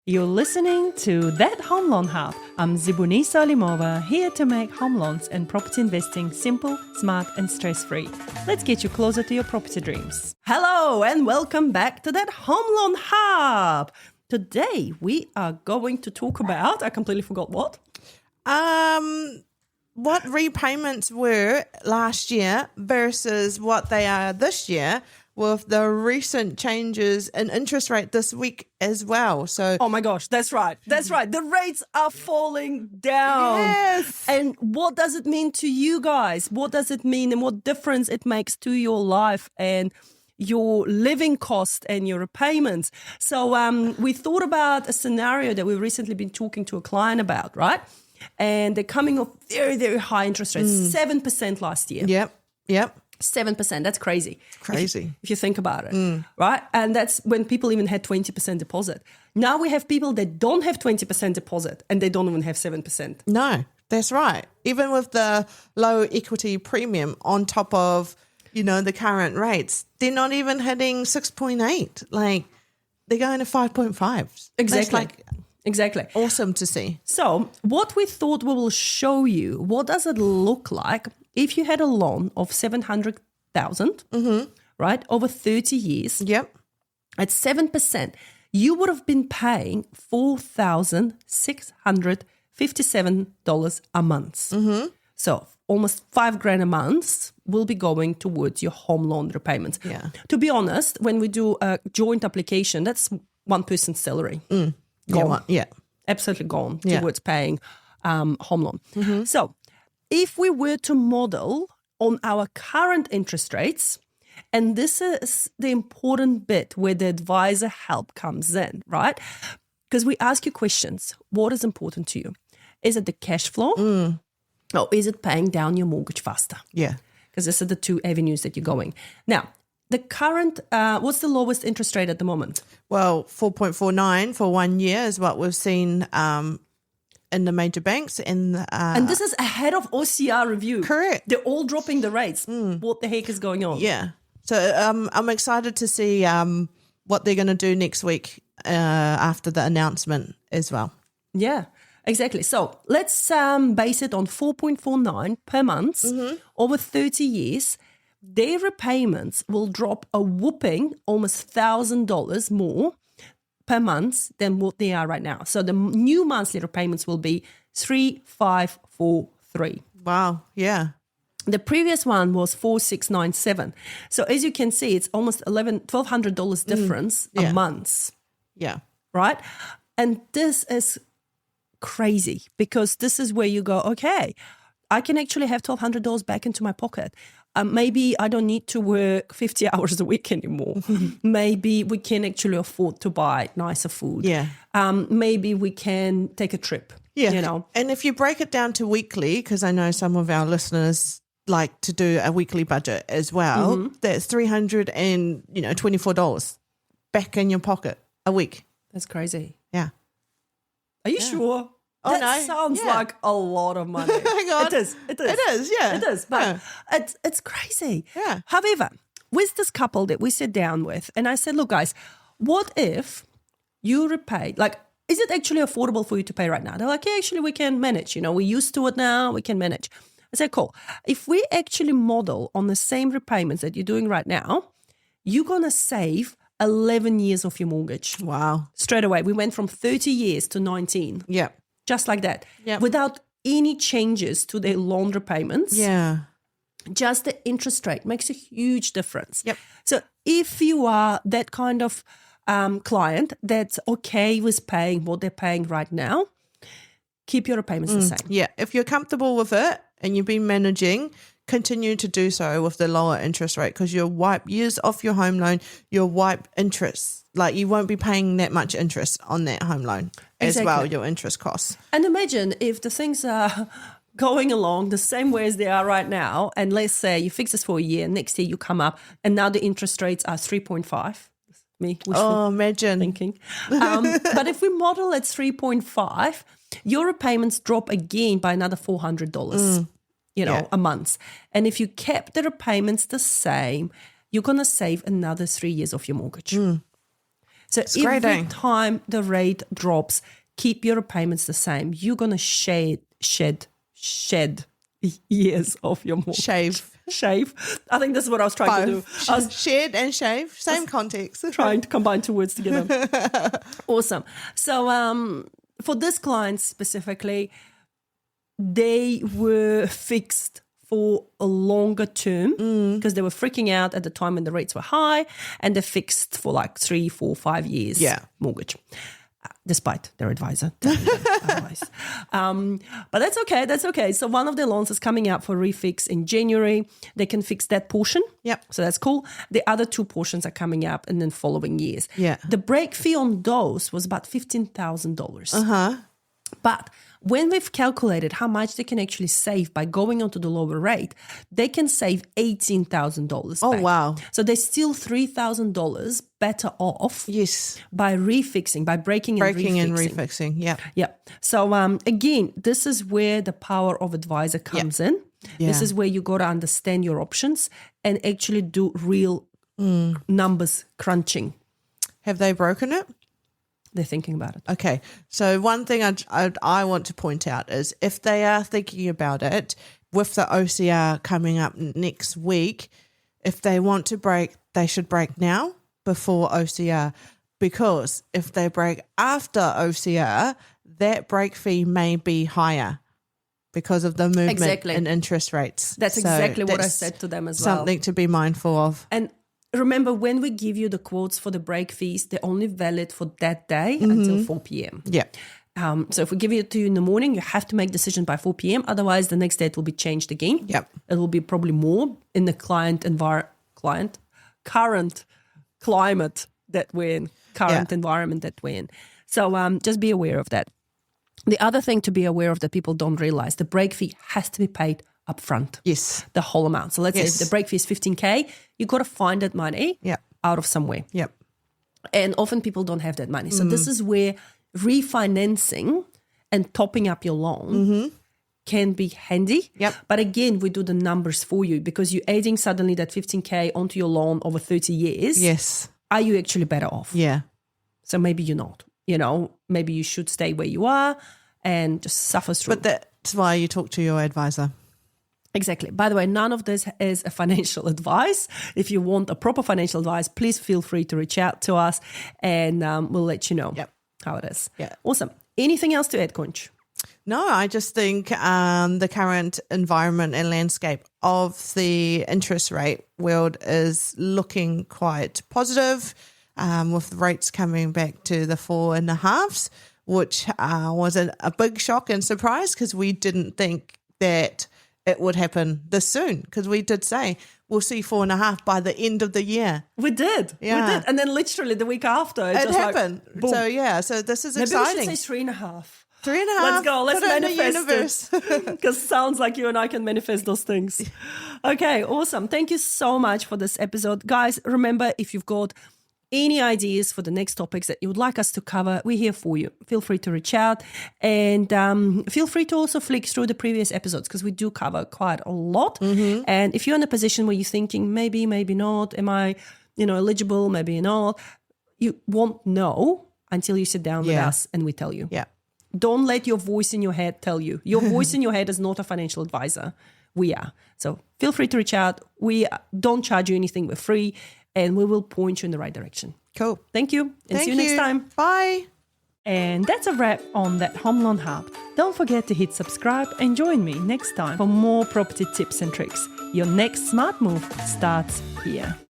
You're listening to That Home Loan Hub. I'm Zibuni Salimova, here to make home loans and property investing simple, smart, and stress-free. Let's get you closer to your property dreams. Hello, and welcome back to That Home Loan Hub. Today, we are going to talk about, I completely forgot what. What repayments were last year versus what they are this year, with the recent changes in interest rate this week as well. So, oh my gosh, that's right. That's right. The rates are falling down. Yes. And what does it mean to you guys? What does it mean and what difference it makes to your life and your living cost and your repayments? So we thought about a scenario that we've recently been talking to a client about, right? And they're coming off very, very high interest rates, 7% last year. Yep. 7%, that's crazy. Crazy. If you think about it, right? And that's when people even had 20% deposit. Now we have people that don't have 20% deposit and they don't even have 7%. No, that's right. Even with the low equity premium on top of, the current rates, they're not even hitting 6.8. Like, they're going to 5.5. Exactly. Exactly. Awesome to see. So what we thought we will show you, what does it look like if you had a loan of $700,000, right, over 30 years, Yep. at 7%, you would have been paying $4,657 a month. So almost $5,000 a month will be going towards your home loan repayments. Yeah. To be honest, when we do a joint application, that's one person's salary. Gone. Yeah. Absolutely gone Yeah. towards paying home loan. So if we were to model on our current interest rates, and this is the important bit where the advisor help comes in, right? Because we ask you questions. What is important to you? Is it the cash flow or is it paying down your mortgage faster? Yeah. Because these are the two avenues that you're going. Now, the current, what's the lowest interest rate at the moment? Well, 4.49 for 1 year is what we've seen in the major banks. And this is ahead of OCR review. Correct. They're all dropping the rates. What the heck is going on? Yeah. So I'm excited to see what they're going to do next week after the announcement as well. Yeah, exactly. So let's base it on 4.49 per month over 30 years. Their repayments will drop a whopping almost $1,000 more per month than what they are right now. So the new monthly repayments will be $3,543. Wow. Yeah. The previous one was $4,697. So as you can see, it's almost $1,200 difference a month. Yeah. Right? And this is crazy because this is where you go, okay, I can actually have $1,200 back into my pocket. Maybe I don't need to work 50 hours a week anymore. Maybe we can actually afford to buy nicer food. Yeah. Maybe we can take a trip. Yeah. And if you break it down to weekly, because I know some of our listeners like to do a weekly budget as well, that's $324 back in your pocket a week. That's crazy. Yeah. Are you sure? Oh, that sounds like a lot of money. Hang on. It is. It is, yeah. It is, but it's crazy. Yeah. However, with this couple that we sat down with, and I said, look, guys, what if you repay, is it actually affordable for you to pay right now? They're like, yeah, actually, we can manage. We're used to it now. We can manage. I said, cool. If we actually model on the same repayments that you're doing right now, you're going to save 11 years of your mortgage. Wow. Straight away. We went from 30 years to 19. Yeah. Just like that. Yep. Without any changes to their loan repayments. Yeah. Just the interest rate makes a huge difference. Yep. So if you are that kind of client that's okay with paying what they're paying right now, keep your repayments the same. Yeah. If you're comfortable with it and you've been managing, continue to do so with the lower interest rate because you'll wipe years off your home loan, you'll wipe interest. Like you won't be paying that much interest on that home loan as well, your interest costs. And imagine if the things are going along the same way as they are right now, and let's say you fix this for a year, next year you come up and now the interest rates are 3.5. Me, imagine. Thinking. But if we model at 3.5, your repayments drop again by another $400, a month. And if you kept the repayments the same, you're going to save another 3 years of your mortgage. So great, every eh? time the rate drops, keep your repayments the same. You're going to shed years off your mortgage. Shave. I think this is what I was trying to do. I was Shed and shave, same context. trying to combine two words together. Awesome. So for this client specifically, they were fixed for a longer term because they were freaking out at the time when the rates were high, and they fixed for like 3, 4, 5 years mortgage. Despite their advisor telling them otherwise. But that's okay. That's okay. So one of their loans is coming up for refix in January. They can fix that portion. Yep. So that's cool. The other 2 portions are coming up in the following years. Yeah. The break fee on those was about $15,000. Uh-huh. But when we've calculated how much they can actually save by going onto the lower rate, they can save $18,000. Oh, back. wow. So they're still $3,000 better off. Yes. By refixing, by breaking and refixing. Yeah. Yeah. So again, this is where the power of advisor comes in. This is where you got to understand your options and actually do real numbers crunching. Have they broken it? They're thinking about it. Okay. So one thing I want to point out is if they are thinking about it with the OCR coming up next week, if they want to break, they should break now before OCR, because if they break after OCR, that break fee may be higher because of the movement in interest rates. That's exactly what I said to them as well. Something to be mindful of. And remember, when we give you the quotes for the break fees, they're only valid for that day until 4 p.m. Yeah. So if we give it to you in the morning, you have to make decision by 4 p.m. Otherwise, the next day it will be changed again. Yep. It will be probably more in the current climate that we're in, environment that we're in. So just be aware of that. The other thing to be aware of that people don't realize, the break fee has to be paid up front. Yes. The whole amount. So let's say if the break fee is $15K, you got to find that money out of somewhere. Yep. And often people don't have that money. So this is where refinancing and topping up your loan can be handy. Yep. But again, we do the numbers for you because you're adding suddenly that $15K onto your loan over 30 years. Yes. Are you actually better off? Yeah. So maybe you're not. Maybe you should stay where you are and just suffer through. But that's why you talk to your advisor. Exactly. By the way, none of this is a financial advice. If you want a proper financial advice, please feel free to reach out to us and we'll let you know how it is. Yeah. Awesome. Anything else to add, Conch? No, I just think the current environment and landscape of the interest rate world is looking quite positive, with rates coming back to the 4.5s, which was a big shock and surprise because we didn't think that it would happen this soon, because we did say we'll see 4.5 by the end of the year. We did. Yeah. We did. And then literally the week after, It happened. Like, boom. So this is Maybe exciting. we should say 3.5. 3.5. Let's go. Let's Put it in the manifest it. Because sounds like you and I can manifest those things. Okay, awesome. Thank you so much for this episode. Guys, remember, if you've got any ideas for the next topics that you would like us to cover, we're here for you. Feel free to reach out and feel free to also flick through the previous episodes because we do cover quite a lot. And if you're in a position where you're thinking, maybe not, am I, eligible, maybe not, you won't know until you sit down with us and we tell you. Yeah. Don't let your voice in your head tell you. Your voice in your head is not a financial advisor. We are. So feel free to reach out. We don't charge you anything. We're free. And we will point you in the right direction. Cool. Thank you. And see you next time. Bye. And that's a wrap on That Home Loan Hub. Don't forget to hit subscribe and join me next time for more property tips and tricks. Your next smart move starts here.